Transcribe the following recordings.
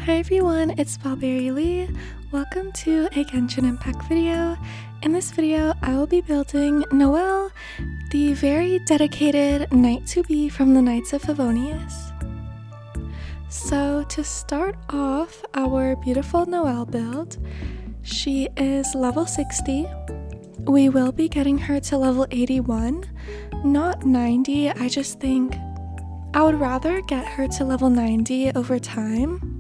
Hi everyone, it's byeee. Welcome to a Genshin Impact video. In this video, I will be building Noelle, the very dedicated knight to be from the Knights of Favonius. So to start off our beautiful Noelle build, she is level 60. We will be getting her to level 81, not 90. I just think I would rather get her to level 90 over time.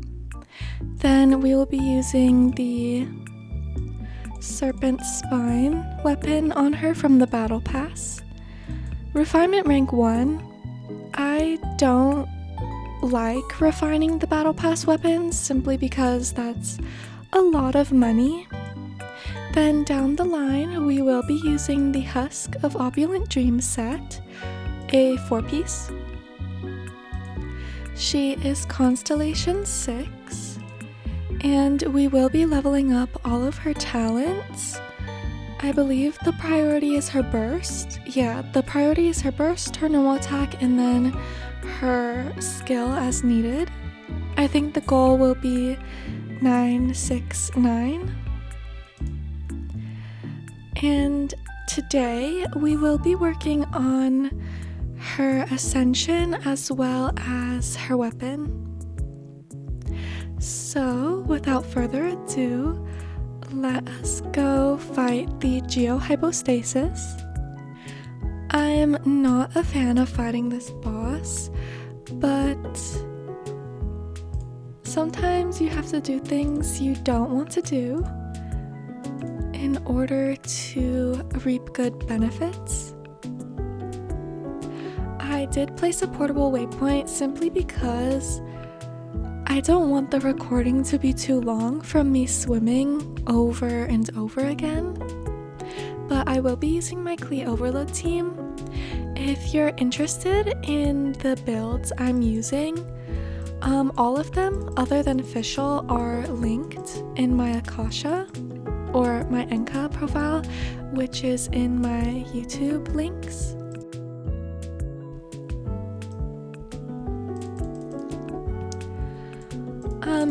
Then we will be using the Serpent Spine weapon on her from the Battle Pass. Refinement rank 1. I don't like refining the Battle Pass weapons simply because that's a lot of money. Then down the line we will be using the Husk of Opulent Dreams set, a 4-piece. She is Constellation 6. And we will be leveling up all of her talents. I believe the priority is her burst. Yeah, the priority is her burst, her normal attack, and then her skill as needed. I think the goal will be 969. And today we will be working on her ascension as well as her weapon. So, without further ado, let us go fight the Geohypostasis. I am not a fan of fighting this boss, but sometimes you have to do things you don't want to do in order to reap good benefits. I did place a portable waypoint simply because I don't want the recording to be too long from me swimming over and over again, but I will be using my Klee Overload team. If you're interested in the builds I'm using, all of them other than official are linked in my Akasha or my Enka profile, which is in my YouTube links.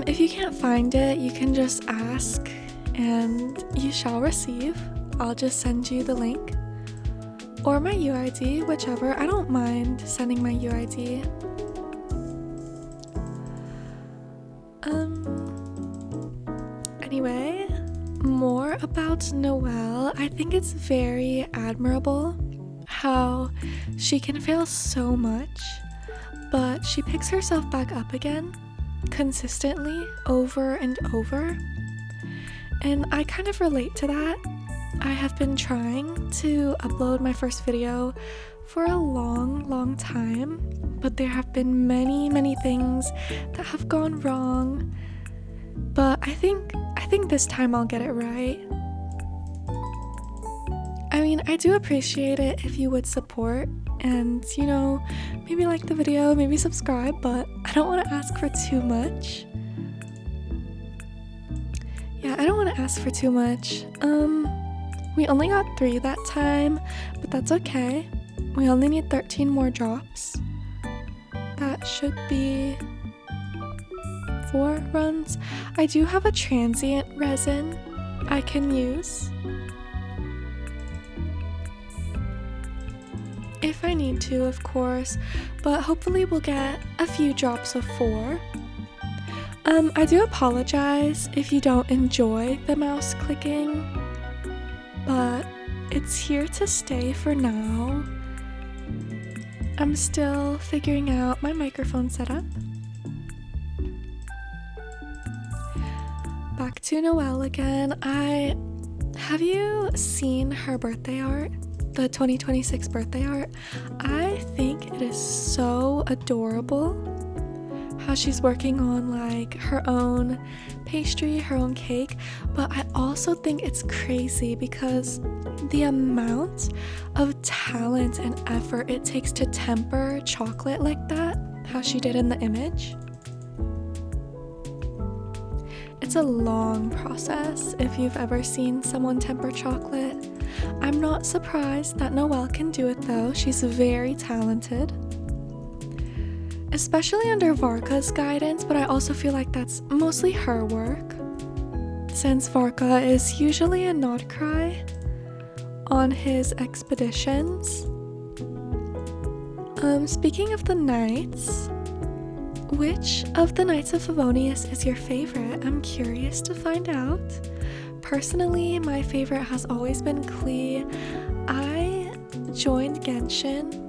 If you can't find it, you can just ask and you shall receive. I'll just send you the link. Or my UID, whichever. I don't mind sending my UID. Anyway, more about Noelle. I think it's very admirable how she can fail so much, but she picks herself back up again consistently over and over, and I kind of relate to that. I have been trying to upload my first video for a long time, but there have been many things that have gone wrong, but I think this time I'll get it right. I mean, I do appreciate it if you would support and, you know, maybe like the video, maybe subscribe, but I don't want to ask for too much. Yeah, I don't want to ask for too much. We only got 3 that time, but that's okay. We only need 13 more drops. That should be 4 runs. I do have a transient resin I can use if I need to, of course, but hopefully we'll get a few drops of 4. I do apologize if you don't enjoy the mouse clicking, but it's here to stay for now. I'm still figuring out my microphone setup. Back to Noelle again. Have you seen her birthday art? The 2026 birthday art? I think it is so adorable how she's working on like her own pastry, her own cake, but I also think it's crazy because the amount of talent and effort it takes to temper chocolate like that, how she did in the image. It's a long process if you've ever seen someone temper chocolate. I'm not surprised that Noelle can do it though. She's very talented. especially under Varka's guidance, but I also feel like that's mostly her work, since Varka is usually a not cry on his expeditions. Speaking of the knights, which of the Knights of Favonius is your favorite? I'm curious to find out. Personally, my favorite has always been Klee. I joined Genshin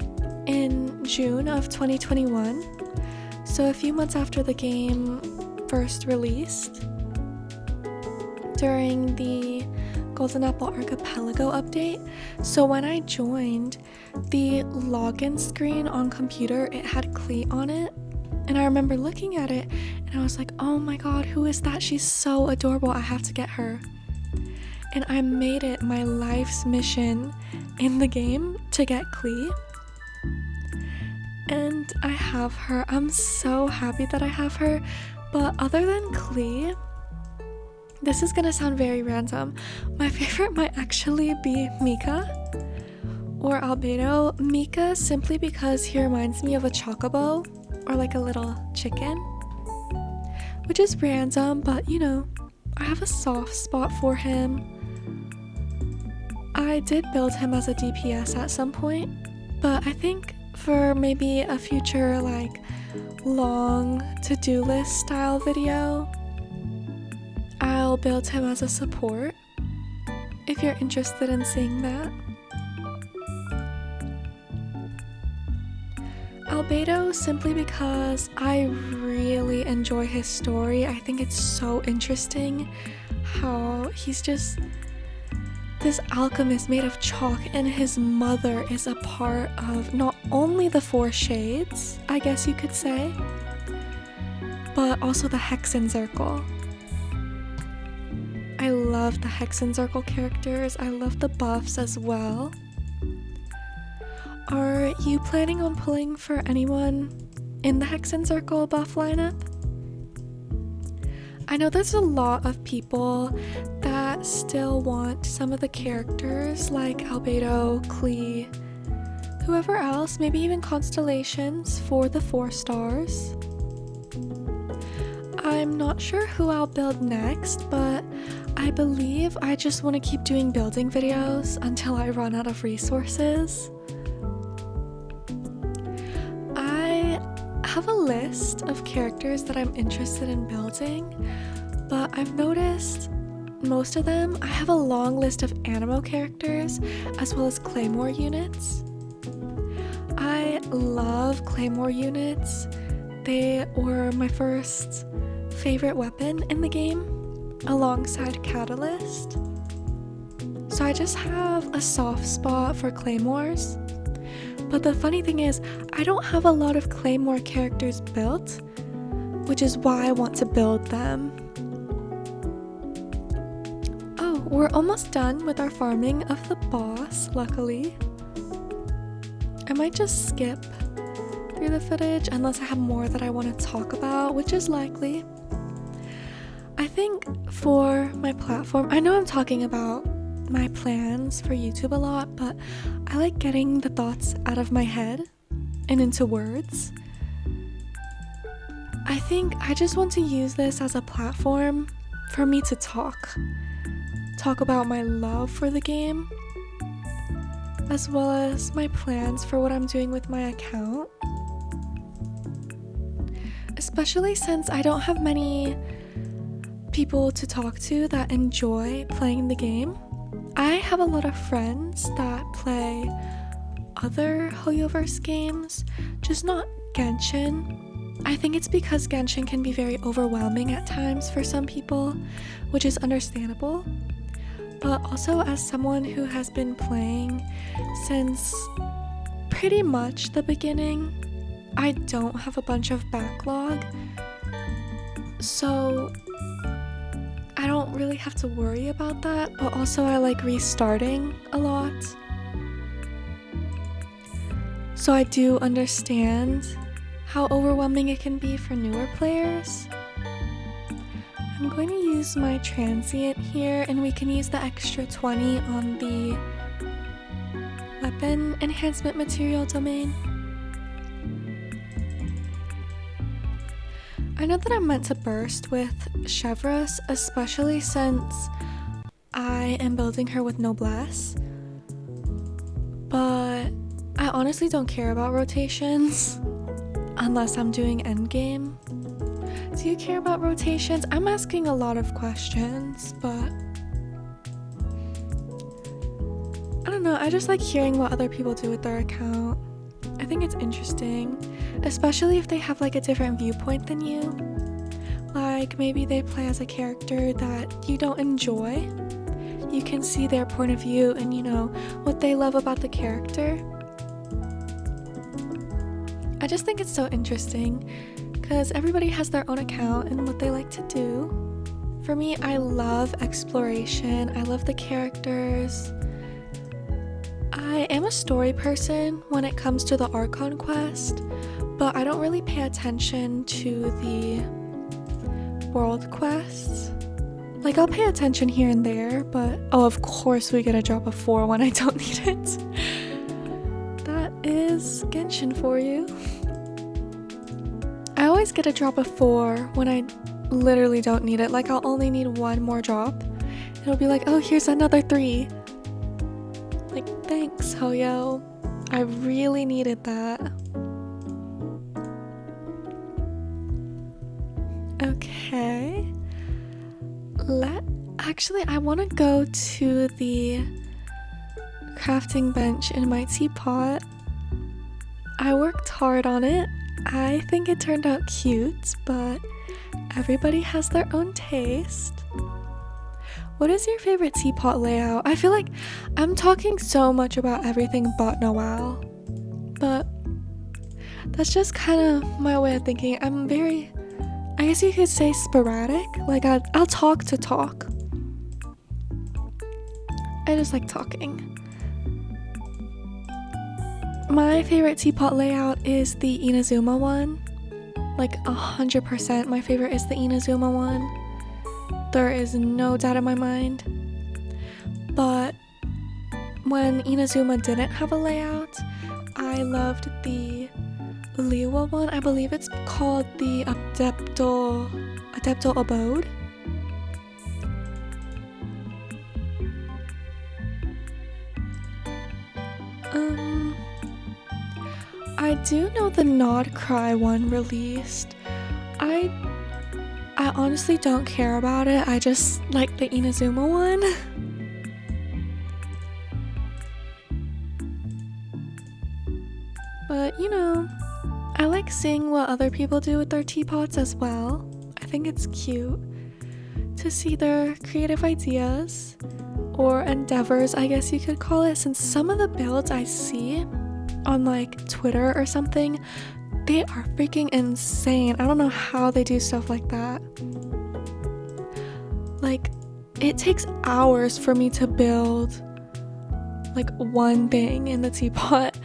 in June of 2021, so a few months after the game first released, during the Golden Apple Archipelago update. So when I joined, the login screen on computer, it had Klee on it, and I remember looking at it and I was like, oh my god, who is that? She's so adorable, I have to get her. And I made it my life's mission in the game to get Klee. And I have her. I'm so happy that I have her. But other than Klee, this is gonna sound very random, my favorite might actually be Mika or Albedo. Mika simply because he reminds me of a chocobo, or like a little chicken, which is random, but you know, I have a soft spot for him. I did build him as a DPS at some point, but I think for maybe a future like long to-do list style video, I'll build him as a support, if you're interested in seeing that. Albedo simply because I really enjoy his story. I think it's so interesting how he's just this alchemist made of chalk, and his mother is a part of not only the Four Shades, I guess you could say, but also the Hexen Circle. I love the Hexen Circle characters. I love the buffs as well. Are you planning on pulling for anyone in the Hexen Circle buff lineup? I know there's a lot of people that still want some of the characters like Albedo, Klee, whoever else, maybe even Constellations for the 4 stars. I'm not sure who I'll build next, but I believe I just want to keep doing building videos until I run out of resources. I have a list of characters that I'm interested in building, but I've noticed most of them, I have a long list of Animo characters as well as Claymore units. I love Claymore units. They were my first favorite weapon in the game, alongside Catalyst. So I just have a soft spot for Claymores. But the funny thing is, I don't have a lot of Claymore characters built, which is why I want to build them. Oh, we're almost done with our farming of the boss, luckily. I might just skip through the footage unless I have more that I want to talk about, which is likely. I think for my platform, I know I'm talking about my plans for YouTube a lot, but I like getting the thoughts out of my head and into words. I think I just want to use this as a platform for me to talk about my love for the game, as well as my plans for what I'm doing with my account. Especially since I don't have many people to talk to that enjoy playing the game. I have a lot of friends that play other Hoyoverse games, just not Genshin. I think it's because Genshin can be very overwhelming at times for some people, which is understandable. But also, as someone who has been playing since pretty much the beginning, I don't have a bunch of backlog, so I don't really have to worry about that. But also I like restarting a lot, so I do understand how overwhelming it can be for newer players. I'm going to use my transient here, and we can use the extra 20 on the weapon enhancement material domain. I know that I'm meant to burst with Chevreuse, especially since I am building her with noblesse, but I honestly don't care about rotations unless I'm doing endgame. Do you care about rotations? I'm asking a lot of questions, but I don't know, I just like hearing what other people do with their account. I think it's interesting, especially if they have like a different viewpoint than you. Like maybe they play as a character that you don't enjoy. You can see their point of view and you know what they love about the character. I just think it's so interesting because everybody has their own account and what they like to do. For me, I love exploration. I love the characters. I am a story person when it comes to the Archon quest, but I don't really pay attention to the world quests. Like, I'll pay attention here and there, but oh, of course we get a drop of 4 when I don't need it. That is Genshin for you. I always get a drop of 4 when I literally don't need it. Like, I'll only need 1 more drop. It'll be like, oh, here's another 3. Like, thanks, Hoyo. I really needed that. Okay. Actually, I want to go to the crafting bench in my teapot. I worked hard on it. I think it turned out cute, but everybody has their own taste. What is your favorite teapot layout? I feel like I'm talking so much about everything but Noelle, but that's just kind of my way of thinking. I'm very, I guess you could say, sporadic. Like I'll talk to talk. I just like talking. My favorite teapot layout is the Inazuma one. Like 100% my favorite is the Inazuma one. There is no doubt in my mind. But when Inazuma didn't have a layout, I loved the Liwa one. I believe it's called the Adeptal Abode. I do know the Nod Cry one released. I honestly don't care about it. I just like the Inazuma one. But you know, I like seeing what other people do with their teapots as well. I think it's cute to see their creative ideas or endeavors, I guess you could call it, since some of the builds I see on like Twitter or something, they are freaking insane. I don't know how they do stuff like that. Like, it takes hours for me to build like one thing in the teapot,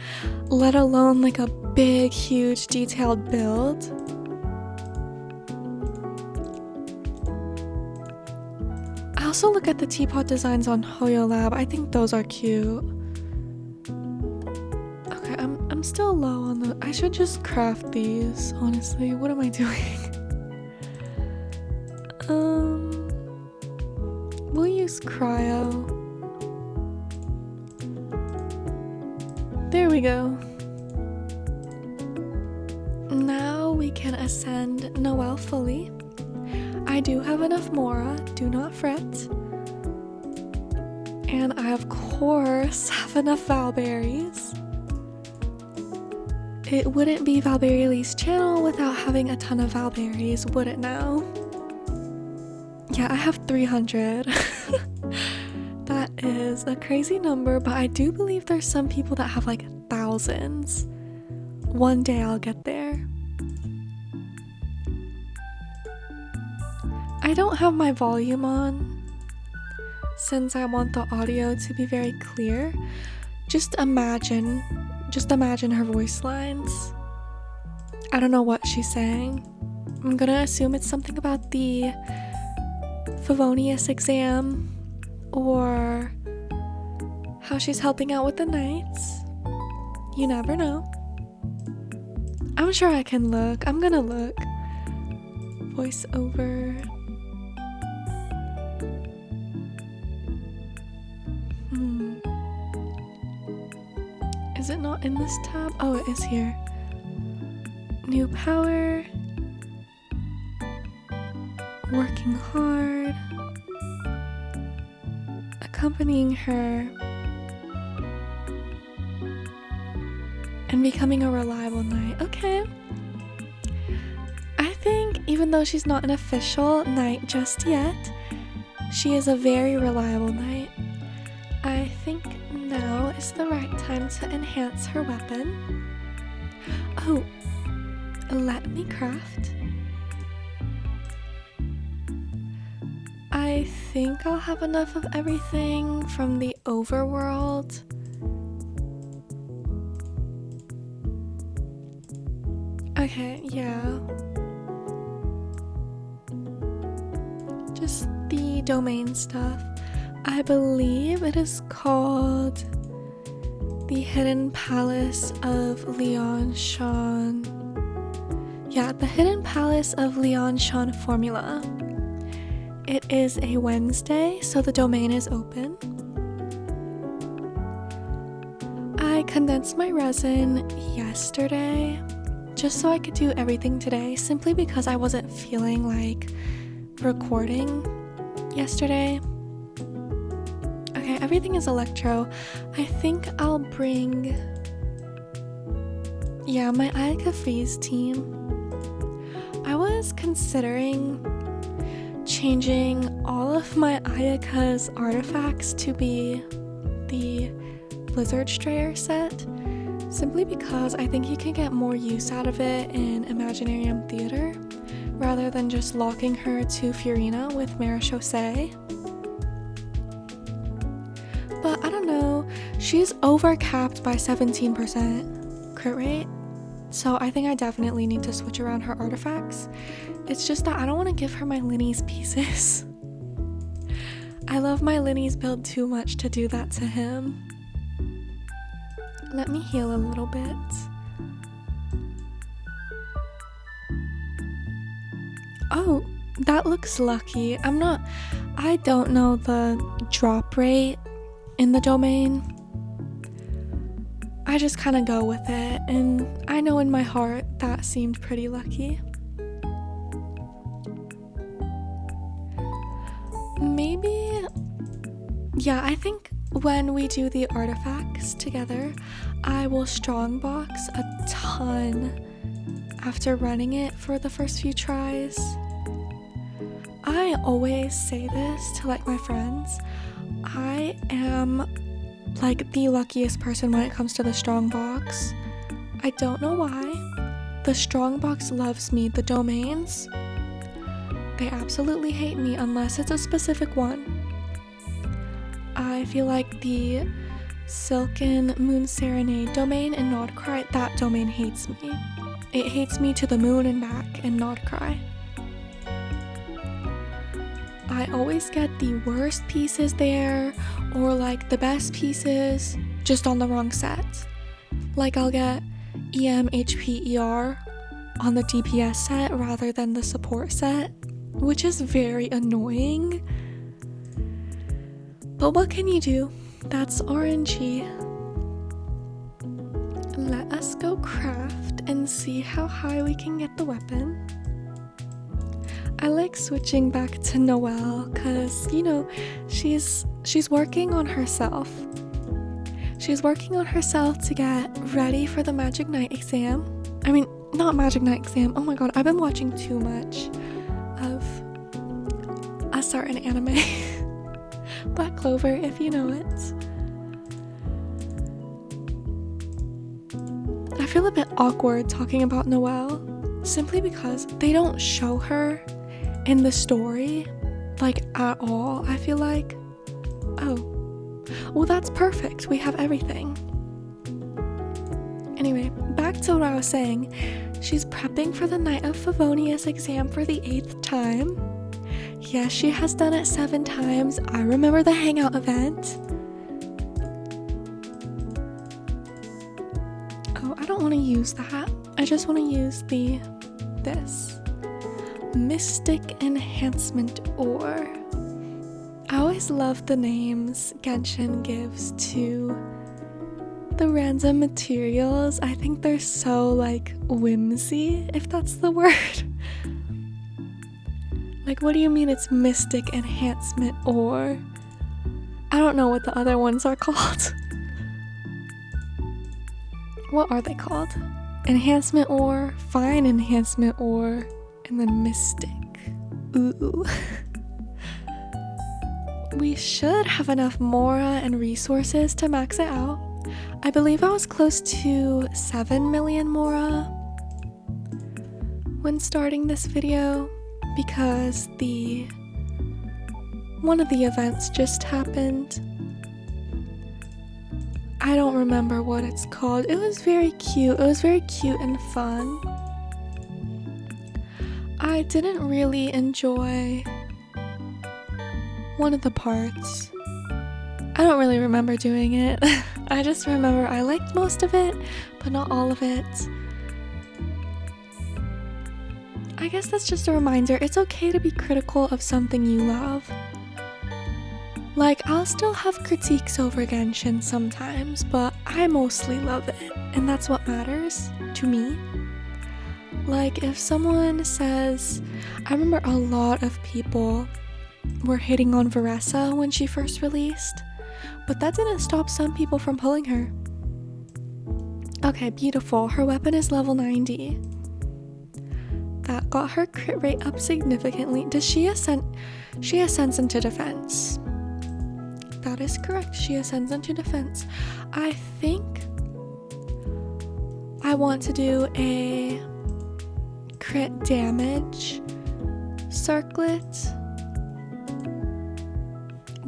let alone like a big, huge, detailed build. I also look at the teapot designs on Hoyo Lab. I think those are cute. Okay, I'm still low on the... I should just craft these, honestly. What am I doing? We'll use cryo. There we go. Now we can ascend Noelle fully. I do have enough Mora, do not fret. And I of course have enough Valberries. It wouldn't be Valberry's channel without having a ton of Valberries, would it now? Yeah, I have 300. That is a crazy number, but I do believe there's some people that have like thousands. One day I'll get there. I don't have my volume on since I want the audio to be very clear. Just imagine her voice lines. I don't know what she's saying. I'm gonna assume it's something about the Favonius exam or how she's helping out with the knights. You never know. I'm sure I can look. I'm gonna look. voiceover. Is it not in this tab? Oh, it is here. New power. Working hard. Accompanying her. And becoming a reliable knight. Okay. I think even though she's not an official knight just yet, she is a very reliable knight. I think now is the right time to enhance her weapon. Oh, let me craft. I think I'll have enough of everything from the overworld. Okay, yeah. Just the domain stuff. I believe it is called the Hidden Palace of Leonshan. Yeah, the Hidden Palace of Leonshan formula. It is a Wednesday, so the domain is open. I condensed my resin yesterday just so I could do everything today, simply because I wasn't feeling like recording yesterday. Okay, everything is electro. I think I'll bring, my Ayaka Freeze team. I was considering changing all of my Ayaka's artifacts to be the Blizzard Strayer set, simply because I think you can get more use out of it in Imaginarium Theater, rather than just locking her to Furina with Marechaussee. But I don't know, she's overcapped by 17% crit rate, so I think I definitely need to switch around her artifacts. It's just that I don't want to give her my Linny's pieces. I love my Linny's build too much to do that to him. Let me heal a little bit. Oh, that looks lucky. I don't know the drop rate in the domain. I just kind of go with it, and I know in my heart that seemed pretty lucky. Maybe, I think when we do the artifacts together, I will strongbox a ton after running it for the first few tries. I always say this to my friends. I am the luckiest person when it comes to the strongbox. I don't know why. The strongbox loves me. The domains, they absolutely hate me unless it's a specific one. I feel like the Silken Moon Serenade domain and Nodcry, that domain hates me. It hates me to the moon and back in Nodcry. I always get the worst pieces there, or the best pieces just on the wrong set. I'll get EM, HP, ER on the DPS set rather than the support set, which is very annoying. But what can you do? That's RNG. Let us go craft and see how high we can get the weapon. I like switching back to Noelle because, she's working on herself. She's working on herself to get ready for the Magic Knight exam. I mean, not Magic Knight exam. Oh my god, I've been watching too much of a certain anime. Black Clover, if you know it. I feel a bit awkward talking about Noelle, simply because they don't show her in the story, at all. I feel like, oh, well, that's perfect. We have everything. Anyway, back to what I was saying. She's prepping for the Knight of Favonius exam for the 8th time. Yes, she has done it 7 times. I remember the hangout event. Oh, I don't want to use that. I just want to use this. Mystic Enhancement Ore. I always love the names Genshin gives to the random materials. I think they're so like whimsy, if that's the word. Like, what do you mean it's Mystic Enhancement Ore? I don't know what the other ones are called. What are they called? Enhancement Ore, Fine Enhancement Ore, and then Mystic. Ooh. We should have enough Mora and resources to max it out. I believe I was close to 7 million Mora when starting this video because one of the events just happened. I don't remember what it's called. It was very cute. It was very cute and fun. I didn't really enjoy one of the parts. I don't really remember doing it. I just remember I liked most of it, but not all of it. I guess that's just a reminder. It's okay to be critical of something you love. Like, I'll still have critiques over Genshin sometimes, but I mostly love it, and that's what matters to me. Like, if someone says, I remember a lot of people were hating on Veressa when she first released, but that didn't stop some people from pulling her. Okay, beautiful. Her weapon is level 90. That got her crit rate up significantly. Does she ascend? She ascends into defense. That is correct. She ascends into defense. I think I want to do a crit damage circlet.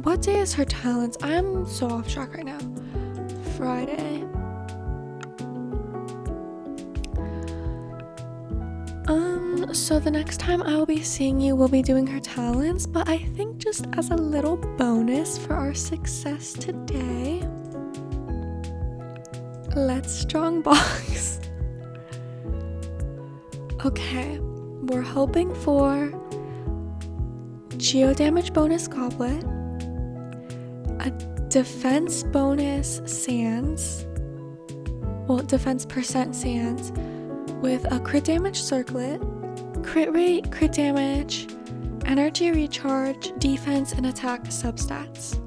What day is her talents? I'm so off track right now. Friday. So the next time I will be seeing you, we'll be doing her talents, but I think just as a little bonus for our success today, let's strong box. Okay, we're hoping for geo damage bonus goblet, a defense bonus sands, well, defense percent sands, with a crit damage circlet, crit rate, crit damage, energy recharge, defense, and attack substats.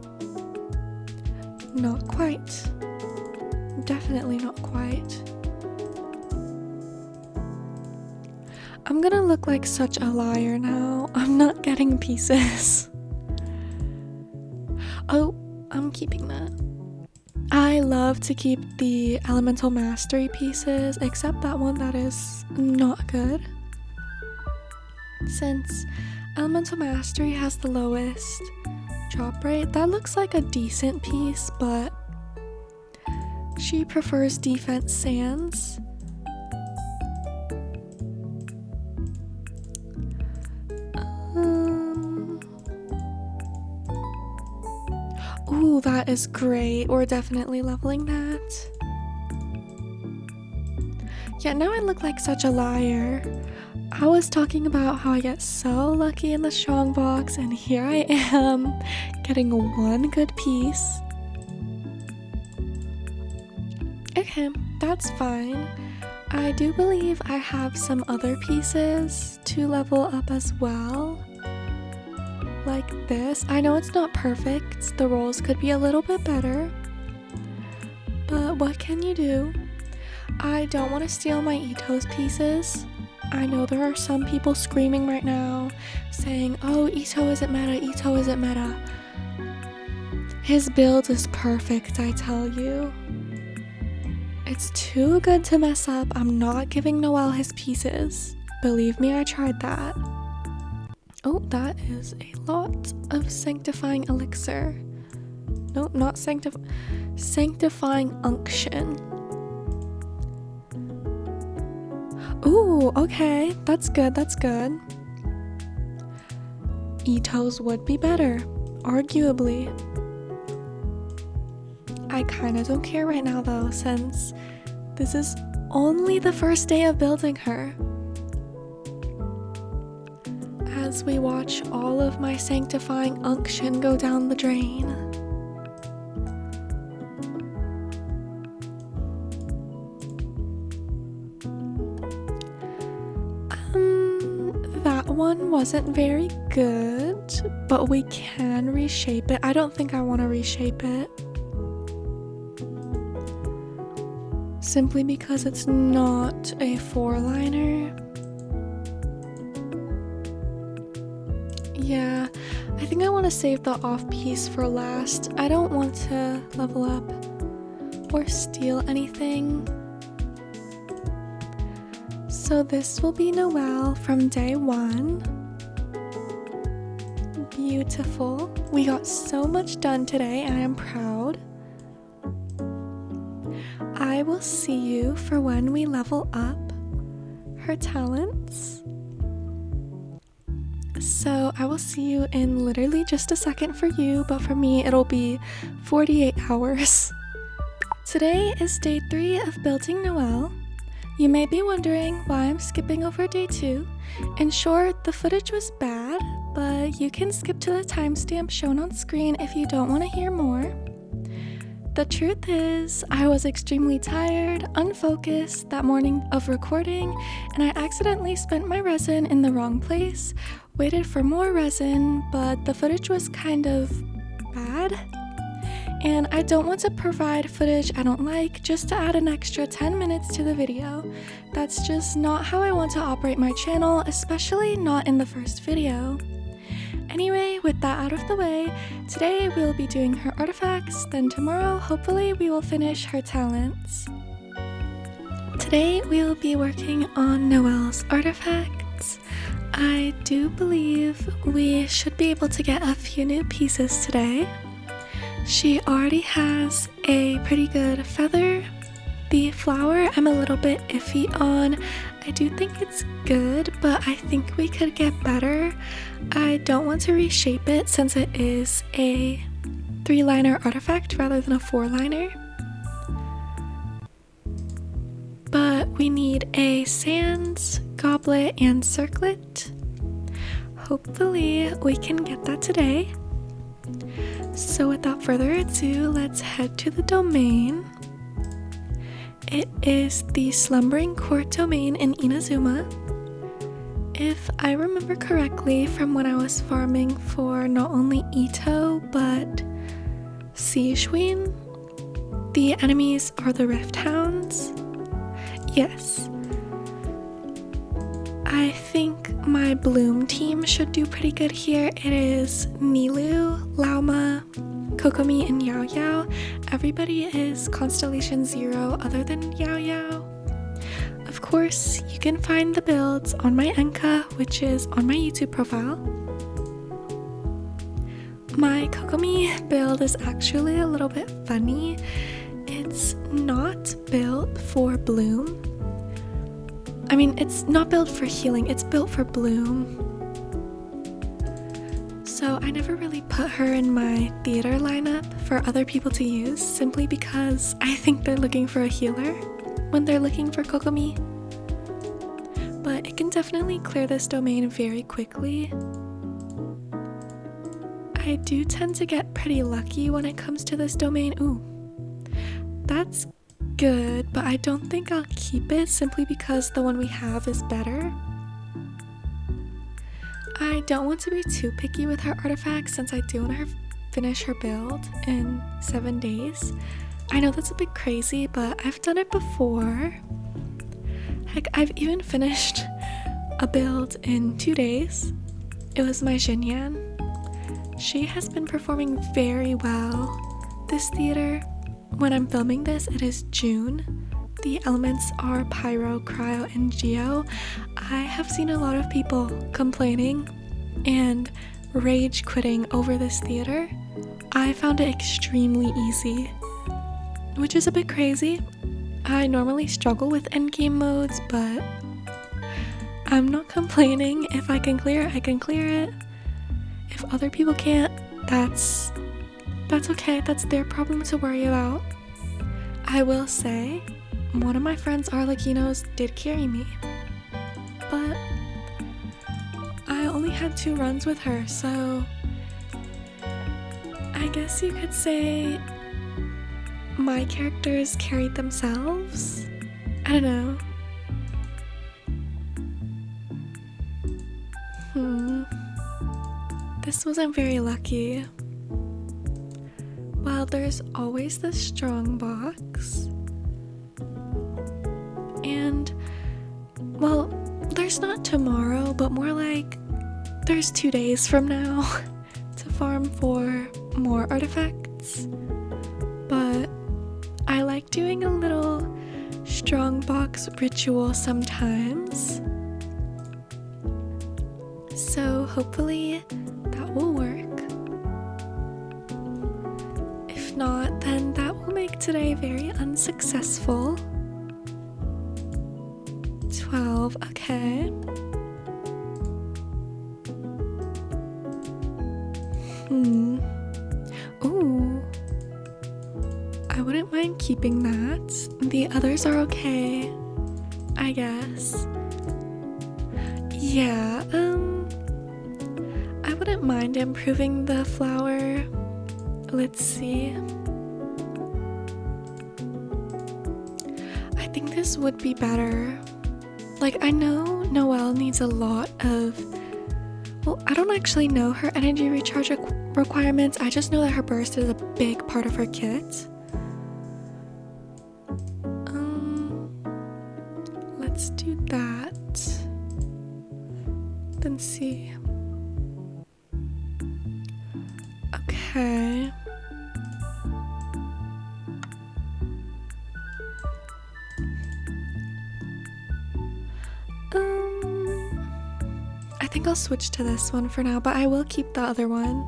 Not quite. Definitely not quite. I'm gonna look like such a liar now. I'm not getting pieces. Oh, I'm keeping that. I love to keep the elemental mastery pieces, except that one that is not good. Since elemental mastery has the lowest drop rate, that looks like a decent piece, but she prefers defense sands. Ooh, that is great. We're definitely leveling that. Yeah, now I look like such a liar. I was talking about how I get so lucky in the strongbox, and here I am getting one good piece. Okay, that's fine. I do believe I have some other pieces to level up as well. Like this. I know it's not perfect. The rolls could be a little bit better. But what can you do? I don't want to steal my Ito's pieces. I know there are some people screaming right now saying, oh, Ito isn't meta, Ito isn't meta. His build is perfect, I tell you. It's too good to mess up. I'm not giving Noelle his pieces. Believe me, I tried that. Oh, that is a lot of sanctifying elixir. Nope, not sanctifying unction. Ooh, okay, that's good, that's good. Ito's would be better, arguably. I kinda don't care right now though, since this is only the first day of building her. as we watch all of my sanctifying unction go down the drain. That one wasn't very good, but we can reshape it. I don't think I want to reshape it, simply because it's not a four-liner. Yeah, I think I want to save the off piece for last. I don't want to level up or steal anything. So this will be Noelle from day 1. Beautiful. We got so much done today and I am proud. I will see you for when we level up her talents. So I will see you in literally just a second for you, but for me it'll be 48 hours. Today is day 3 of building Noelle. You may be wondering why I'm skipping over day 2. In short, the footage was bad, but you can skip to the timestamp shown on screen if you don't want to hear more. The truth is, I was extremely tired, unfocused that morning of recording, and I accidentally spent my resin in the wrong place, waited for more resin, but the footage was kind of bad. And I don't want to provide footage I don't like just to add an extra 10 minutes to the video. That's just not how I want to operate my channel, especially not in the first video. Anyway, with that out of the way, today we'll be doing her artifacts, then tomorrow hopefully we will finish her talents. Today we'll be working on Noelle's artifacts. I do believe we should be able to get a few new pieces today. She already has a pretty good feather. The flower I'm a little bit iffy on. I do think it's good, but I think we could get better. I don't want to reshape it since it is a 3-liner artifact rather than a 4-liner. But we need a sands, goblet, and circlet. Hopefully we can get that today. So without further ado, let's head to the domain. It is the Slumbering Court domain in Inazuma. If I remember correctly from when I was farming for not only Ito but Siegeween, the enemies are the Rift Hounds. Yes. I think my Bloom team should do pretty good here. It is Nilou, Lauma, Kokomi, and Yao Yao. Everybody is Constellation 0 other than Yao Yao. Of course, you can find the builds on my Enka, which is on my YouTube profile. My Kokomi build is actually a little bit funny. It's not built for Bloom. I mean, it's not built for healing, it's built for Bloom. So I never really put her in my theater lineup for other people to use, simply because I think they're looking for a healer when they're looking for Kokomi. But it can definitely clear this domain very quickly. I do tend to get pretty lucky when it comes to this domain. Ooh, that's good, but I don't think I'll keep it simply because the one we have is better. I don't want to be too picky with her artifacts since I do want her finish her build in 7 days. I know that's a bit crazy, but I've done it before. Heck, I've even finished a build in 2 days. It was my Xinyan. She has been performing very well this theater. When I'm filming this, it is June. The elements are Pyro, Cryo, and Geo. I have seen a lot of people complaining and rage quitting over this theater. I found it extremely easy, which is a bit crazy. I normally struggle with endgame modes, but I'm not complaining. If I can clear it, I can clear it. If other people can't, that's okay. That's their problem to worry about. I will say, one of my friends, Arlequinos, did carry me, but I only had 2 runs with her, so I guess you could say my characters carried themselves. I don't know. This wasn't very lucky. Well, there's always the strong box. And, well, there's not tomorrow, but more like there's 2 days from now to farm for more artifacts. But I like doing a little strong box ritual sometimes. So hopefully that will work. If not, then that will make today very unsuccessful. 12, okay. Ooh. I wouldn't mind keeping that. The others are okay, I guess. Yeah, I wouldn't mind improving the flower. Let's see. I think this would be better. Like, I know Noelle needs a lot of... Well, I don't actually know her energy recharge requirements. I just know that her burst is a big part of her kit. Let's do that. Then see. Okay. I think I'll switch to this one for now, but I will keep the other one.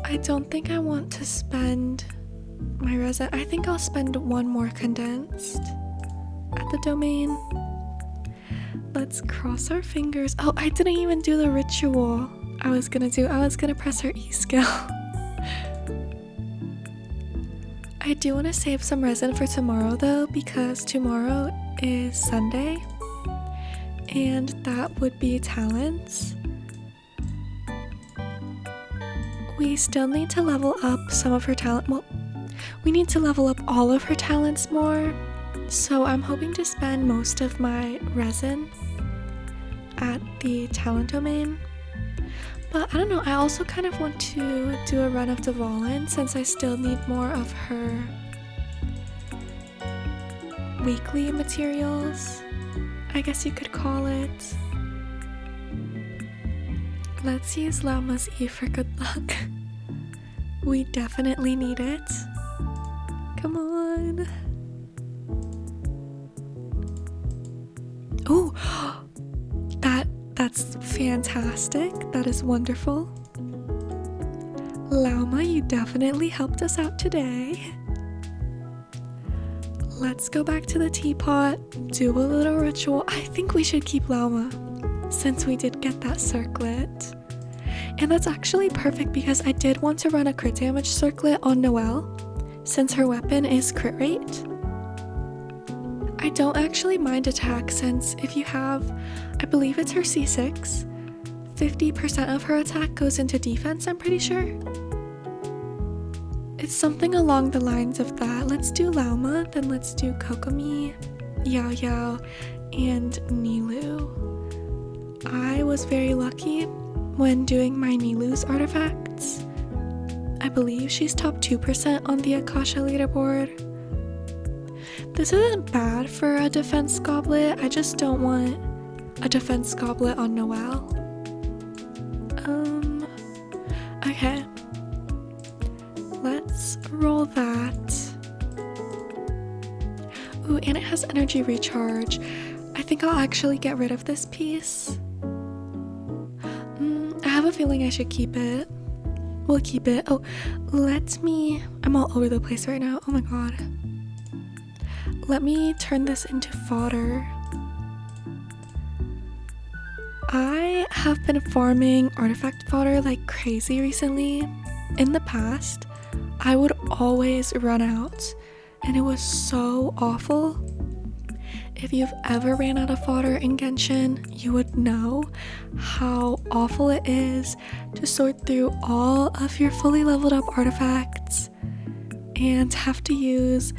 I don't think I want to spend my resin. I think I'll spend 1 more condensed at the domain. Let's cross our fingers. Oh, I didn't even do the ritual I was gonna press her E skill. I do want to save some resin for tomorrow though, because tomorrow is Sunday and that would be talents. We still need to level up some of her talent. Well, we need to level up all of her talents more, so I'm hoping to spend most of my resin at the talent domain. But I don't know, I also kind of want to do a run of Dvalin since I still need more of her weekly materials, I guess you could call it. Let's use Llama's E for good luck. We definitely need it. Come on. Oh, that's fantastic. That is wonderful. Llama, you definitely helped us out today. Let's go back to the teapot, do a little ritual. I think we should keep Llama since we did get that circlet. And that's actually perfect because I did want to run a crit damage circlet on Noelle since her weapon is crit rate. I don't actually mind attack since if you have, I believe it's her C6, 50% of her attack goes into defense, I'm pretty sure. It's something along the lines of that. Let's do Llama, then let's do Kokomi, Yao Yao, and Nilou. I was very lucky when doing my Nilou's artifacts. I believe she's top 2% on the Akasha leaderboard. This isn't bad for a defense goblet, I just don't want a defense goblet on Noelle. Okay. Let's roll that. Ooh, and it has energy recharge. I think I'll actually get rid of this piece. I have a feeling I should keep it. We'll keep it. Oh, I'm all over the place right now. Oh my god. Let me turn this into fodder. I have been farming artifact fodder like crazy recently. In the past, I would always run out, and it was so awful. If you've ever ran out of fodder in Genshin, you would know how awful it is to sort through all of your fully leveled up artifacts and have to use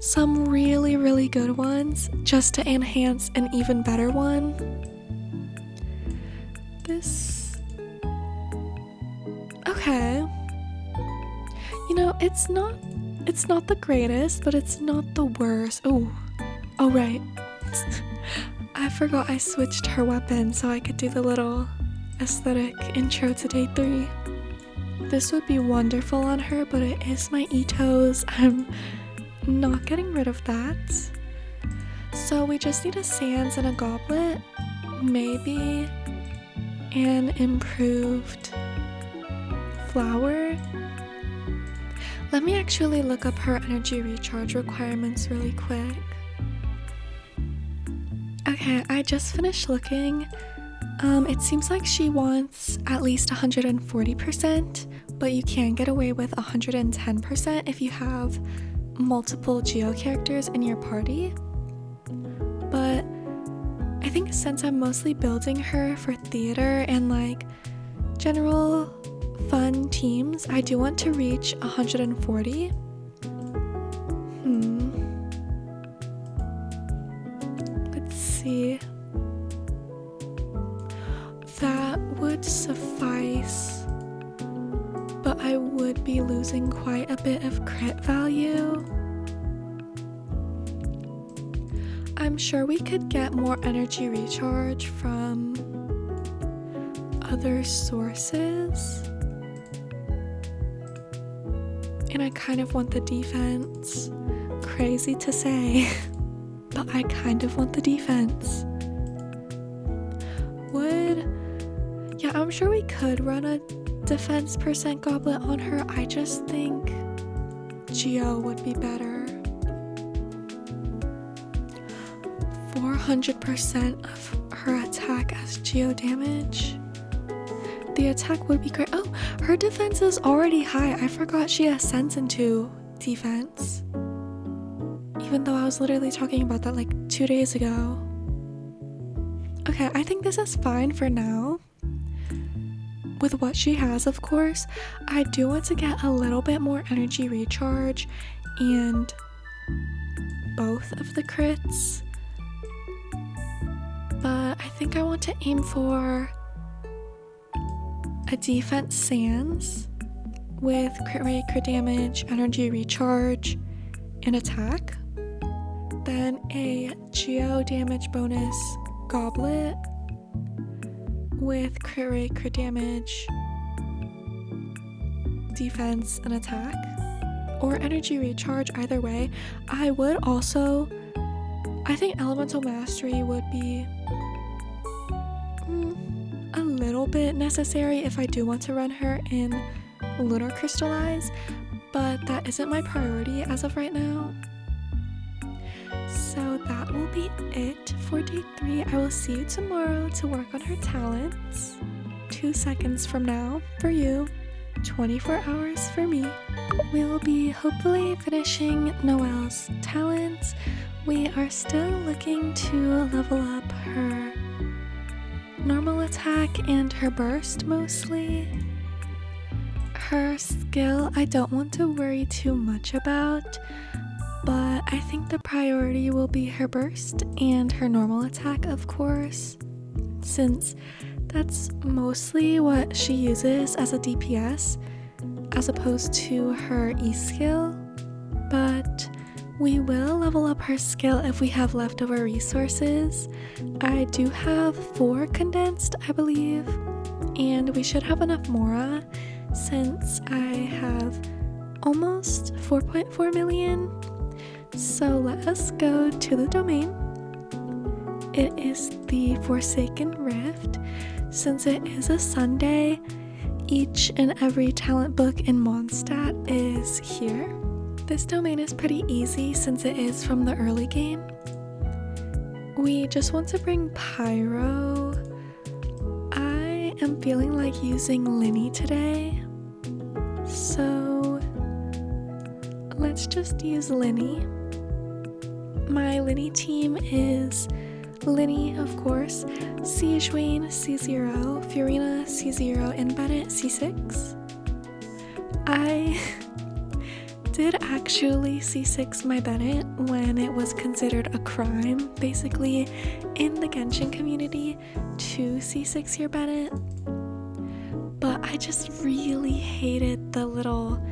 some really, really good ones just to enhance an even better one. Okay. You know, it's not the greatest, but it's not the worst. Oh right. I forgot I switched her weapon so I could do the little aesthetic intro to day 3. This would be wonderful on her, but it is my Itos. I'm not getting rid of that. So we just need a sands and a goblet, maybe an improved flower. Let me actually look up her energy recharge requirements really quick. Okay, I just finished looking. It seems like she wants at least 140%, but you can get away with 110% if you have multiple Geo characters in your party. But I think since I'm mostly building her for theater and like general fun teams, I do want to reach 140. Let's see. That would suffice, but I would be losing quite a bit of crit value. I'm sure we could get more energy recharge from other sources. And I kind of want the defense. Crazy to say, but I kind of want the defense. Yeah, I'm sure we could run a defense % goblet on her. I just think Geo would be better. 400% of her attack as Geo damage. The attack would be great. Oh, her defense is already high. I forgot she ascends into defense. Even though I was literally talking about that like 2 days ago. Okay, I think this is fine for now. With what she has, of course, I do want to get a little bit more energy recharge and both of the crits. But I think I want to aim for a defense sans with crit rate, crit damage, energy recharge, and attack. Then a Geo damage bonus goblet with crit rate, crit damage, defense, and attack. Or energy recharge, either way. I think elemental mastery would be a little bit necessary if I do want to run her in lunar crystallize, but that isn't my priority as of right now. So that will be it for day 3. I will see you tomorrow to work on her talents. 2 seconds from now for you, 24 hours for me. We will be hopefully finishing Noelle's talents. We are still looking to level up her normal attack and her burst mostly. Her skill I don't want to worry too much about, but I think the priority will be her burst and her normal attack, of course, since that's mostly what she uses as a DPS as opposed to her E skill. But we will level up her skill if we have leftover resources. I do have 4 condensed, I believe, and we should have enough Mora since I have almost 4.4 million. So let us go to the domain. It is the Forsaken Rift. Since it is a Sunday, each and every talent book in Mondstadt is here. This domain is pretty easy since it is from the early game. We just want to bring Pyro. I am feeling like using Linny today, so let's just use Linny. My Linny team is Linny, of course, Swain C0, Fiorina C0, and Bennett C6. I did actually C6 my Bennett when it was considered a crime, basically, in the Genshin community to C6 your Bennett. But I just really hated the little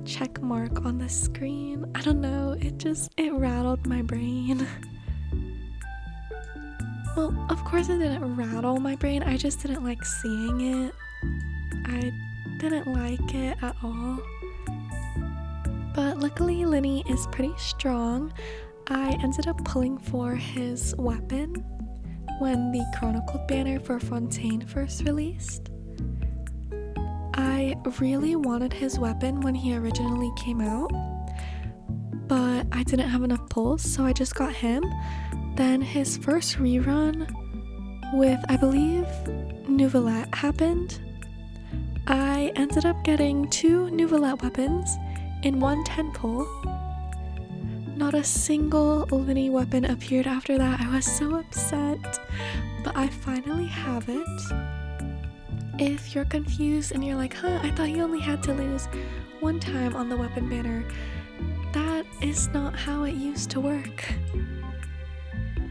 check mark on the screen. I don't know, it rattled my brain. Well, of course it didn't rattle my brain, I just didn't like seeing it. I didn't like it at all. But luckily Linny is pretty strong. I ended up pulling for his weapon when the Chronicled banner for Fontaine first released. I really wanted his weapon when he originally came out, but I didn't have enough pulls, so I just got him. Then his first rerun with, I believe, Nouvellette happened. I ended up getting 2 Nouvellette weapons in one 10 pull. Not a single Linny weapon appeared after that. I was so upset, but I finally have it. If you're confused and you're like, I thought you only had to lose 1 time on the weapon banner, that is not how it used to work.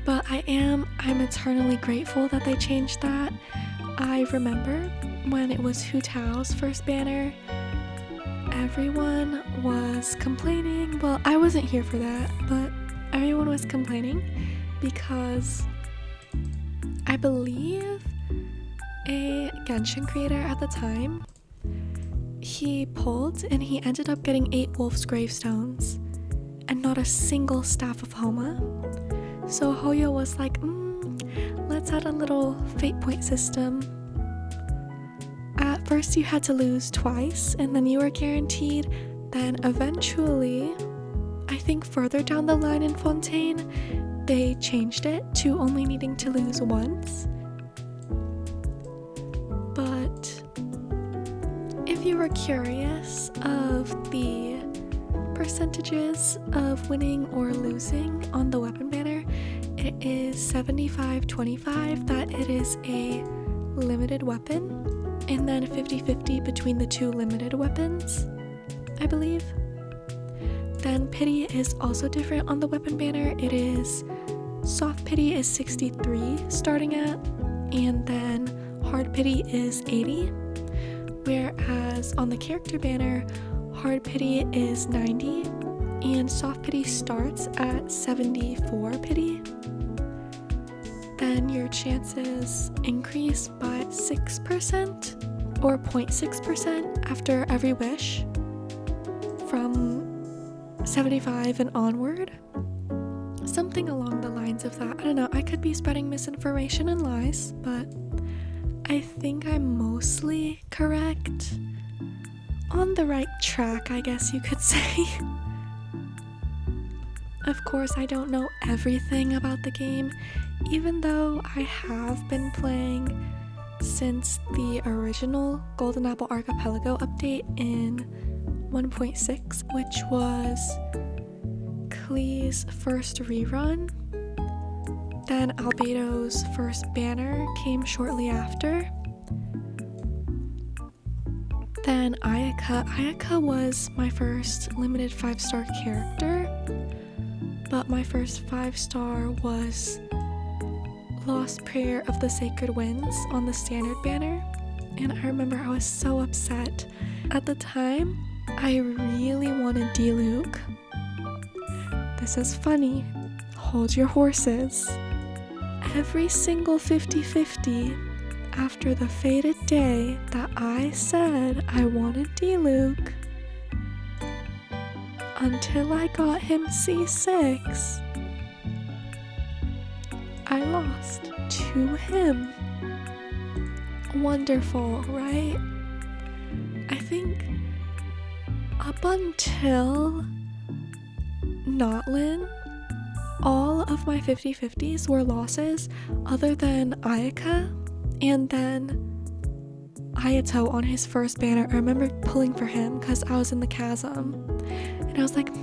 But I'm eternally grateful that they changed that. I remember when it was Hu Tao's first banner, everyone was complaining. Well, I wasn't here for that, but everyone was complaining because I believe a Genshin creator at the time, he pulled and he ended up getting 8 Wolf's Gravestones and not a single Staff of Homa. So Hoyo was like, let's add a little fate point system. At first you had to lose twice and then you were guaranteed. Then eventually, I think further down the line in Fontaine, they changed it to only needing to lose once. But if you were curious of the percentages of winning or losing on the weapon banner, it is 75-25 that it is a limited weapon, and then 50-50 between the 2 limited weapons, I believe. Then pity is also different on the weapon banner. It is soft pity is 63 starting at, and then hard pity is 80, whereas on the character banner, hard pity is 90 and soft pity starts at 74 pity. Then your chances increase by 6% or 0.6% after every wish from 75 and onward. Something along the lines of that. I don't know, I could be spreading misinformation and lies, but I think I'm mostly correct. On the right track, I guess you could say. Of course, I don't know everything about the game, even though I have been playing since the original Golden Apple Archipelago update in 1.6, which was Klee's first rerun. Then Albedo's first banner came shortly after. Then Ayaka was my first limited 5-star character, but my first 5-star was Lost Prayer of the Sacred Winds on the standard banner, and I remember I was so upset. At the time, I really wanted Diluc. This is funny. Hold your horses. Every single 50-50 after the fated day that I said I wanted Diluc, until I got him C6, I lost to him. Wonderful, right? I think up until Notlin, all of my 50-50s were losses other than Ayaka and then Ayato on his first banner. I remember pulling for him because I was in the chasm and I was like,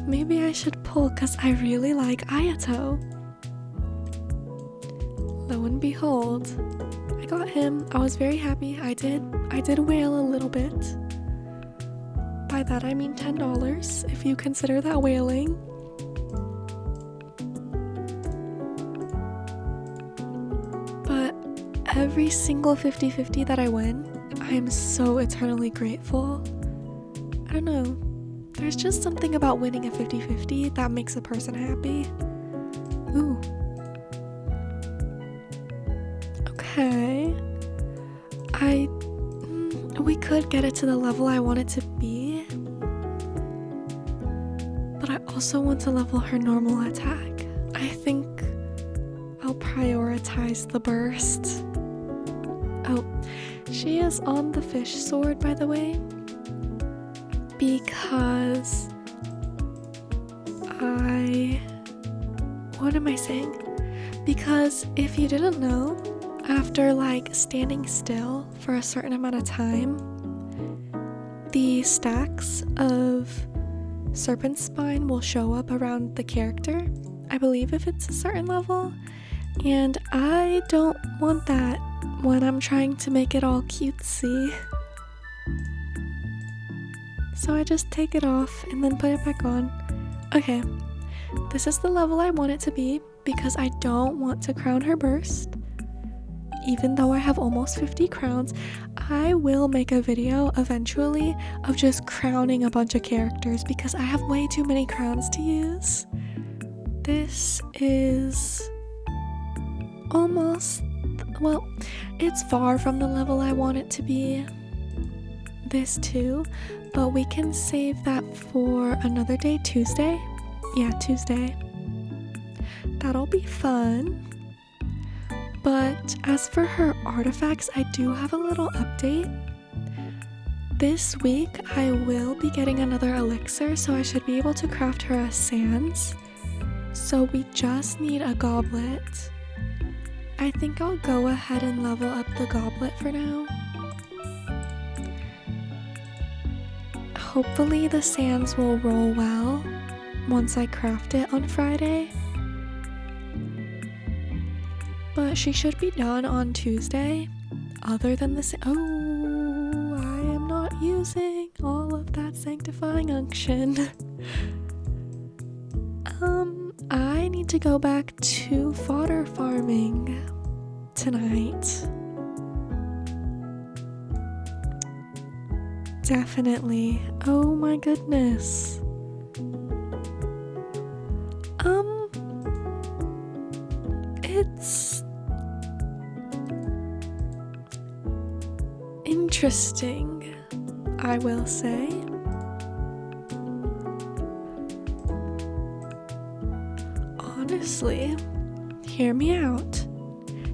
maybe I should grateful because I really like Ayato. Lo and behold, I got him. I was very happy. I did whale a little bit. By that I mean $10, if you consider that whaling. But every single 50-50 that I win, I am so eternally grateful. I don't know. There's just something about winning a 50-50 that makes a person happy. Ooh. Okay. We could get it to the level I want it to be. But I also want to level her normal attack. I think I'll prioritize the burst. Oh, she is on the fish sword, by the way. Because what am I saying? Because if you didn't know, after like standing still for a certain amount of time, the stacks of serpent spine will show up around the character, I believe, if it's a certain level, and I don't want that when I'm trying to make it all cutesy. So I just take it off and then put it back on. Okay, this is the level I want it to be because I don't want to crown her burst. Even though I have almost 50 crowns, I will make a video eventually of just crowning a bunch of characters because I have way too many crowns to use. This is almost, well, it's far from the level I want it to be. This too, but we can save that for another day. Tuesday? Yeah, Tuesday. That'll be fun. But as for her artifacts, I do have a little update. This week I will be getting another elixir, so I should be able to craft her a sans. So we just need a goblet. I think I'll go ahead and level up the goblet for now. Hopefully the sans will roll well once I craft it on Friday. But she should be done on Tuesday. Other than the I am not using all of that sanctifying unction. I need to go back to fodder farming tonight. Definitely. Oh my goodness. It's interesting, I will say. Honestly, hear me out.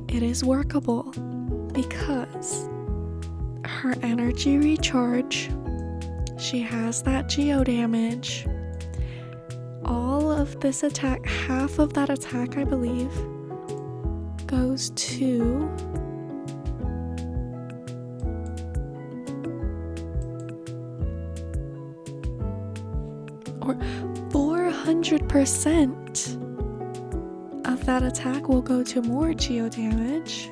It is workable because her energy recharge, she has that geo damage. All of this attack, half of that attack, I believe, goes to or 400% of that attack will go to more geo damage.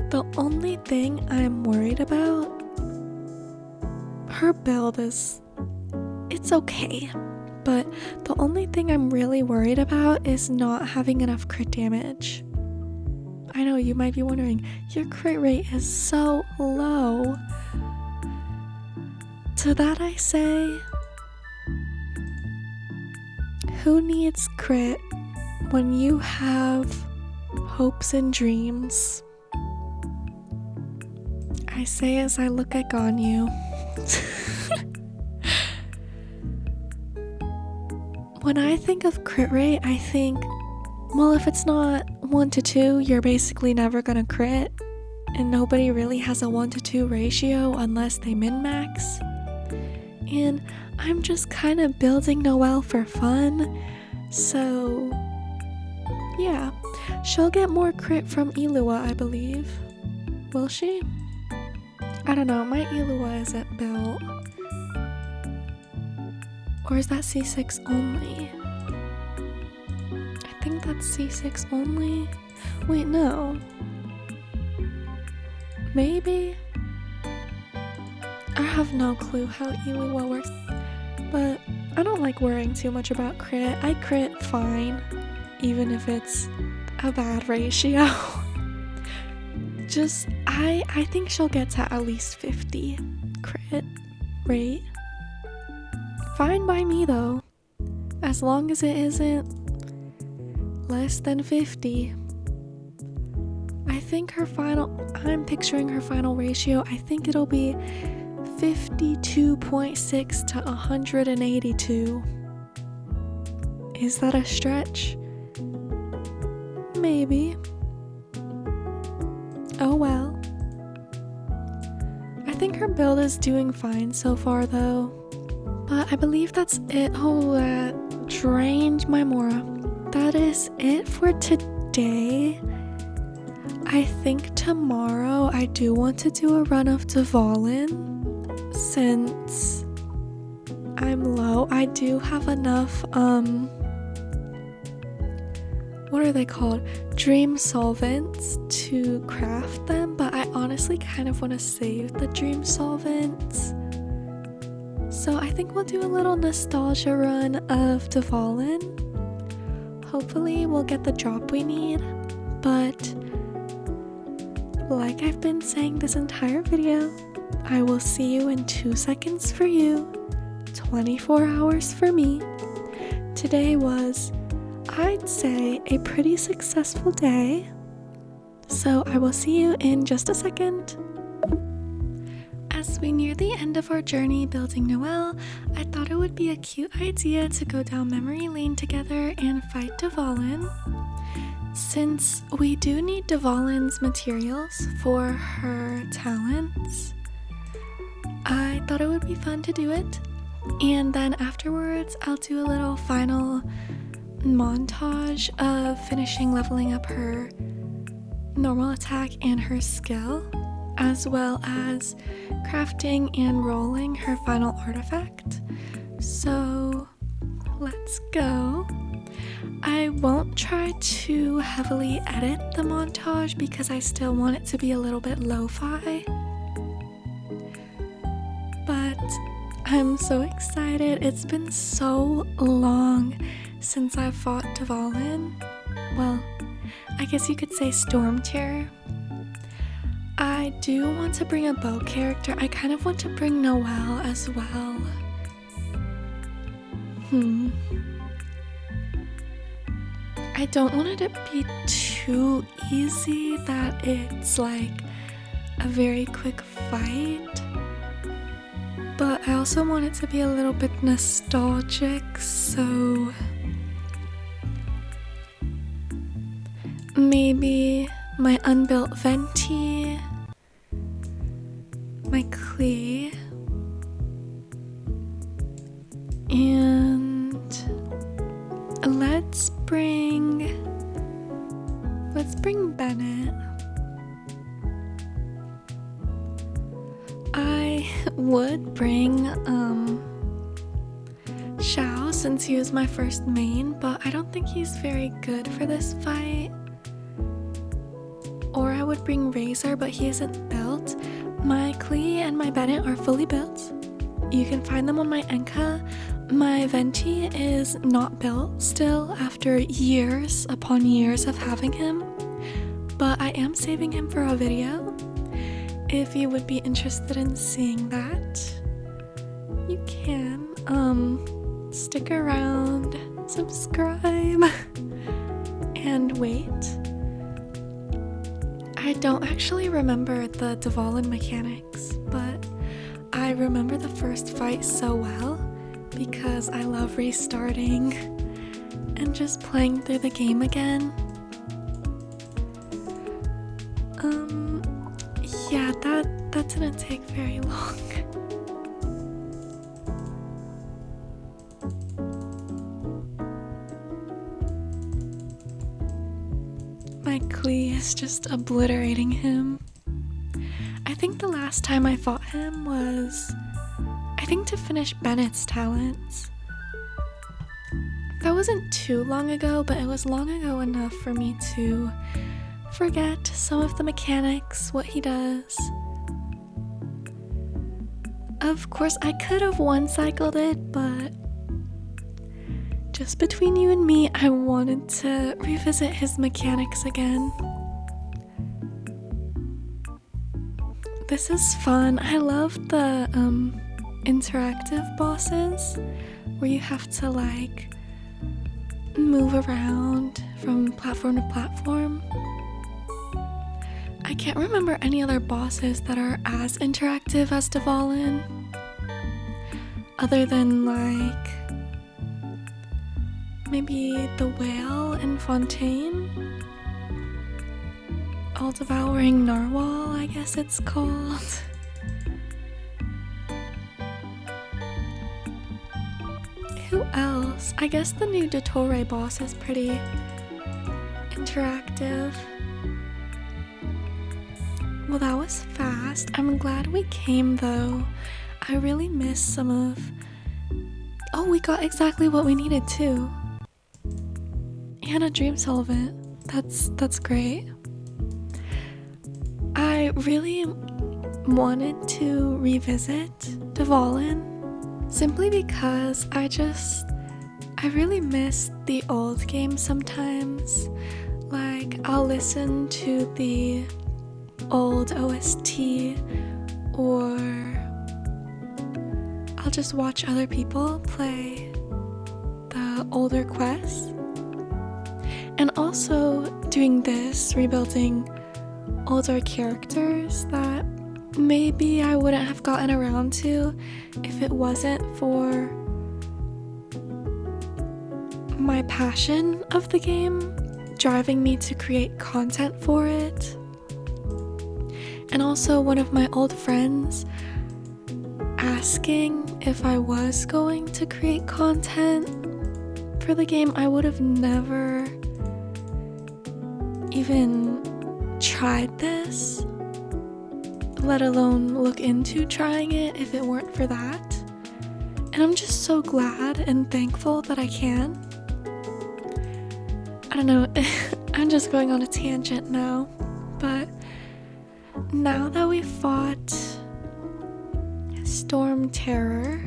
The only thing I'm worried about, her build is, it's okay. But the only thing I'm really worried about is not having enough crit damage. I know you might be wondering, your crit rate is so low. To that I say, who needs crit when you have hopes and dreams? I say as I look at Ganyu. When I think of crit rate, I think, well, if it's not 1 to 2, you're basically never gonna crit. And nobody really has a 1 to 2 ratio unless they min-max. And I'm just kind of building Noelle for fun. So, yeah. She'll get more crit from Ilua, I believe. Will she? I don't know, my Elua isn't built. Or is that C6 only? I think that's C6 only. Wait, no. Maybe? I have no clue how Elua works, but I don't like worrying too much about crit. I crit fine, even if it's a bad ratio. Just, I think she'll get to at least 50 crit rate. Fine by me though, as long as it isn't less than 50. I think I'm picturing her final ratio, I think it'll be 52.6 to 182. Is that a stretch? Maybe. Oh well. I think her build is doing fine so far though. But I believe that's it. Oh, that drained my Mora. That is it for today. I think tomorrow I do want to do a run of Dvalin. Since I'm low, I do have enough, what are they called? Dream solvents to craft them, but I honestly kind of want to save the dream solvents. So I think we'll do a little nostalgia run of Dvalin. Hopefully we'll get the drop we need, but like I've been saying this entire video, I will see you in 2 seconds for you, 24 hours for me. Today was, I'd say, a pretty successful day. So I will see you in just a second. As we near the end of our journey building Noelle, I thought it would be a cute idea to go down memory lane together and fight Dvalin. Since we do need Dvalin's materials for her talents, I thought it would be fun to do it. And then afterwards, I'll do a little final montage of finishing leveling up her normal attack and her skill, as well as crafting and rolling her final artifact. So let's go. I won't try to heavily edit the montage because I still want it to be a little bit lo-fi. But I'm so excited. It's been so long since I fought Dvalin. Well, I guess you could say stormterror. I do want to bring a bow character. I kind of want to bring Noelle as well. I don't want it to be too easy that it's like a very quick fight. But I also want it to be a little bit nostalgic, so maybe my unbuilt Venti, my Klee, and let's bring Bennett. I would bring Xiao since he was my first main, but I don't think he's very good for this fight. Or I would bring Razor, but he isn't built. My Klee and my Bennett are fully built. You can find them on my Enka. My Venti is not built still after years upon years of having him, but I am saving him for a video. If you would be interested in seeing that, you can stick around, subscribe, and wait. I don't actually remember the Dvalin mechanics, but I remember the first fight so well because I love restarting and just playing through the game again. Yeah, that didn't take very long. My Klee is just obliterating him. I think the last time I fought him was, I think, to finish Bennett's talents. That wasn't too long ago, but it was long ago enough for me to forget some of the mechanics, what he does. Of course, I could have one-cycled it, but just between you and me, I wanted to revisit his mechanics again. This is fun. I love the interactive bosses where you have to like move around from platform to platform. I can't remember any other bosses that are as interactive as Dvalin, other than like maybe the whale in Fontaine. All-devouring narwhal, I guess it's called. Who else? I guess the new Dottore boss is pretty interactive. Well, that was fast. I'm glad we came though. I really missed some of... Oh, we got exactly what we needed too. And a dream solvent. That's great. I really wanted to revisit Dvalin simply because I really miss the old game sometimes. Like, I'll listen to the old OST or I'll just watch other people play the older quests. And also doing this, rebuilding older characters that maybe I wouldn't have gotten around to if it wasn't for my passion of the game driving me to create content for it. And also one of my old friends asking if I was going to create content for the game. I would have never even tried this, let alone look into trying it if it weren't for that. And I'm just so glad and thankful that I can. I don't know, I'm just going on a tangent now, but now that we fought stormterror,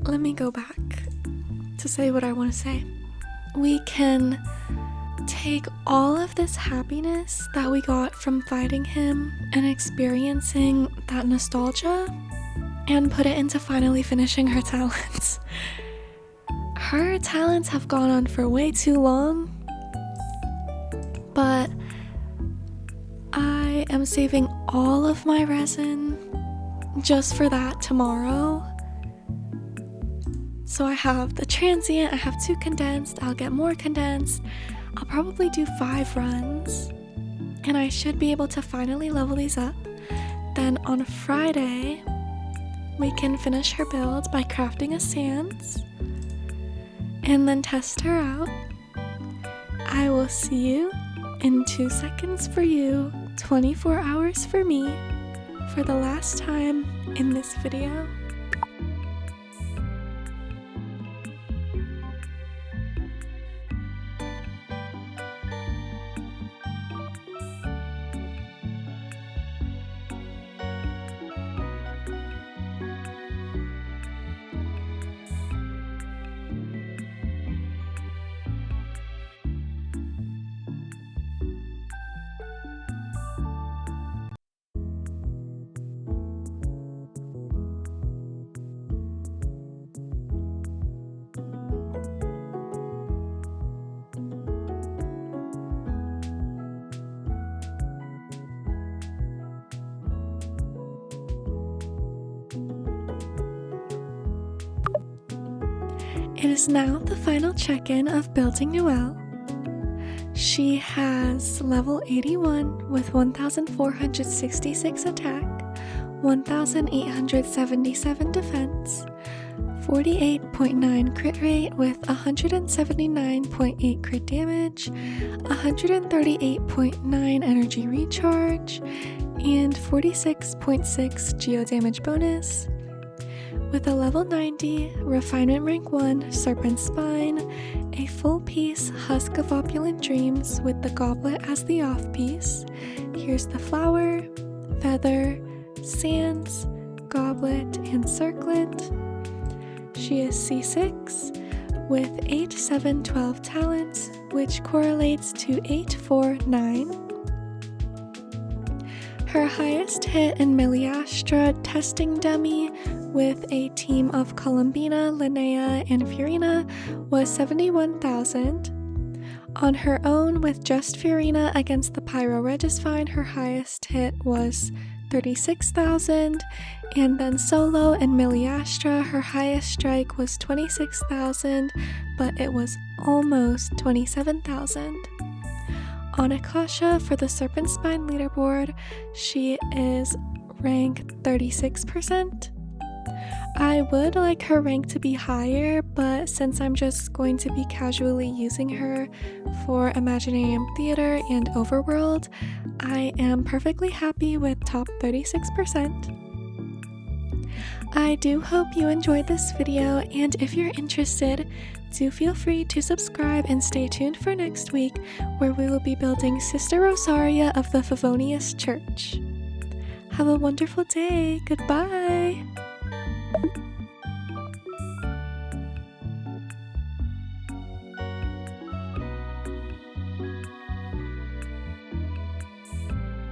let me go back to say what I want to say. We can take all of this happiness that we got from fighting him and experiencing that nostalgia and put it into finally finishing her talents. Her talents have gone on for way too long, but I am saving all of my resin just for that tomorrow. So I have the transient, I have 2 condensed, I'll get more condensed. I'll probably do 5 runs, and I should be able to finally level these up. Then on Friday, we can finish her build by crafting a sans, and then test her out. I will see you in 2 seconds for you, 24 hours for me, for the last time in this video. It is now the final check-in of building Noelle. She has level 81 with 1,466 attack, 1,877 defense, 48.9 crit rate with 179.8 crit damage, 138.9 energy recharge, and 46.6 geo damage bonus. With a level 90, Refinement Rank 1 Serpent Spine, a full piece Husk of Opulent Dreams with the goblet as the off piece. Here's the flower, feather, sands, goblet, and circlet. She is C6 with 8, 7, 12 talents, which correlates to 8, 4, 9. Her highest hit in Miliastra testing dummy with a team of Columbina, Linnea, and Furina was 71,000. On her own with just Furina against the Pyro Regisvine, her highest hit was 36,000, and then solo in Miliastra, her highest strike was 26,000, but it was almost 27,000. On Akasha for the Serpent Spine leaderboard, she is rank 36%. I would like her rank to be higher, but since I'm just going to be casually using her for Imaginarium Theater and Overworld, I am perfectly happy with top 36%. I do hope you enjoyed this video, and if you're interested, do feel free to subscribe and stay tuned for next week, where we will be building Sister Rosaria of the Favonius Church. Have a wonderful day. Goodbye.